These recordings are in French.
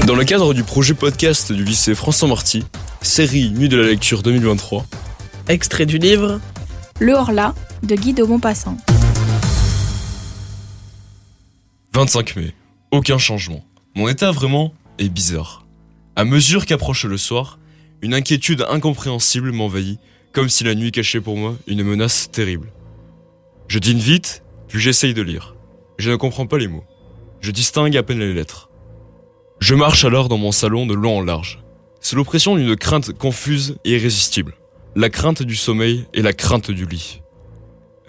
Dans le cadre du projet podcast du lycée François Marty, série Nuit de la lecture 2023, extrait du livre Le Horla de Guy de Maupassant. 25 mai, aucun changement. Mon état vraiment est bizarre. À mesure qu'approche le soir, une inquiétude incompréhensible m'envahit, comme si la nuit cachait pour moi une menace terrible. Je dîne vite, puis j'essaye de lire. Je ne comprends pas les mots. Je distingue à peine les lettres. Je marche alors dans mon salon de long en large, sous l'oppression d'une crainte confuse et irrésistible. La crainte du sommeil et la crainte du lit.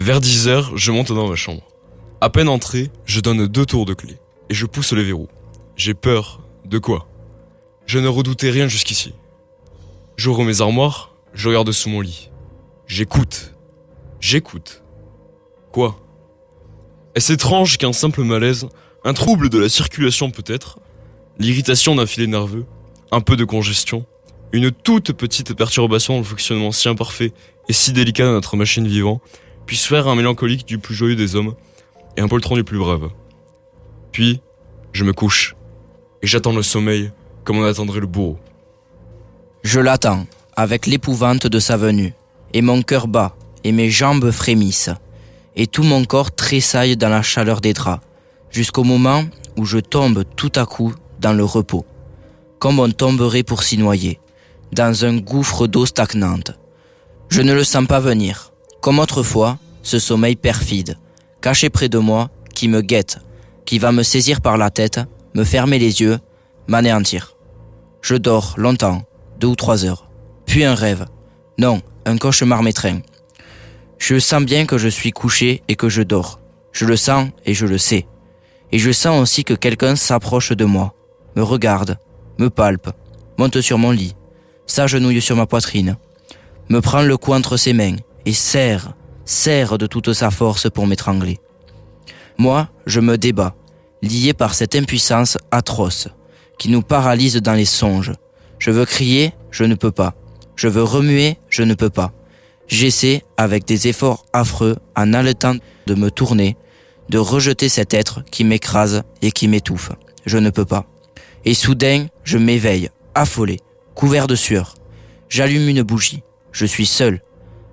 Vers 10h, je monte dans ma chambre. À peine entré, je donne 2 tours de clé, et je pousse les verrous. J'ai peur. De quoi ? Je ne redoutais rien jusqu'ici. J'ouvre mes armoires, je regarde sous mon lit. J'écoute. Quoi ? Est-ce étrange qu'un simple malaise, un trouble de la circulation peut-être, l'irritation d'un filet nerveux, un peu de congestion, une toute petite perturbation dans le fonctionnement si imparfait et si délicat de notre machine vivante, puisse faire un mélancolique du plus joyeux des hommes et un poltron du plus brave. Puis, je me couche et j'attends le sommeil comme on attendrait le bourreau. Je l'attends, avec l'épouvante de sa venue, et mon cœur bat, et mes jambes frémissent, et tout mon corps tressaille dans la chaleur des draps, jusqu'au moment où je tombe tout à coup dans le repos, comme on tomberait pour s'y noyer, dans un gouffre d'eau stagnante. Je ne le sens pas venir, comme autrefois, ce sommeil perfide, caché près de moi, qui me guette, qui va me saisir par la tête, me fermer les yeux, m'anéantir. Je dors longtemps, 2 ou 3 heures, puis un rêve, non, un cauchemar m'étreint. Je sens bien que je suis couché et que je dors. Je le sens et je le sais. Et je sens aussi que quelqu'un s'approche de moi, me regarde, me palpe, monte sur mon lit, s'agenouille sur ma poitrine, me prend le cou entre ses mains et serre de toute sa force pour m'étrangler. Moi, je me débats, lié par cette impuissance atroce, qui nous paralyse dans les songes. Je veux crier, je ne peux pas. Je veux remuer, je ne peux pas. J'essaie, avec des efforts affreux, en haletant, de me tourner, de rejeter cet être qui m'écrase et qui m'étouffe. Je ne peux pas. Et soudain, je m'éveille, affolé, couvert de sueur. J'allume une bougie. Je suis seul.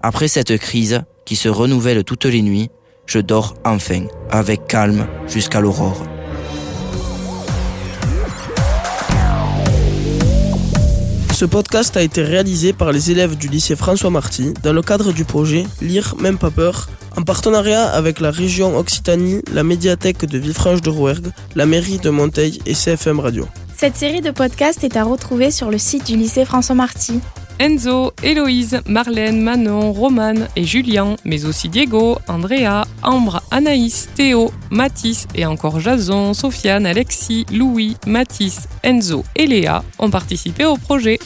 Après cette crise, qui se renouvelle toutes les nuits, je dors enfin, avec calme, jusqu'à l'aurore. Ce podcast a été réalisé par les élèves du lycée François Marty dans le cadre du projet Lire même pas peur, en partenariat avec la région Occitanie, la médiathèque de Villefranche-de-Rouergue, la mairie de Monteil et CFM Radio. Cette série de podcasts est à retrouver sur le site du lycée François Marty. Enzo, Héloïse, Marlène, Manon, Romane et Julien, mais aussi Diego, Andrea, Ambre, Anaïs, Théo, Mathis et encore Jason, Sofiane, Alexis, Louis, Mathis, Enzo et Léa ont participé au projet.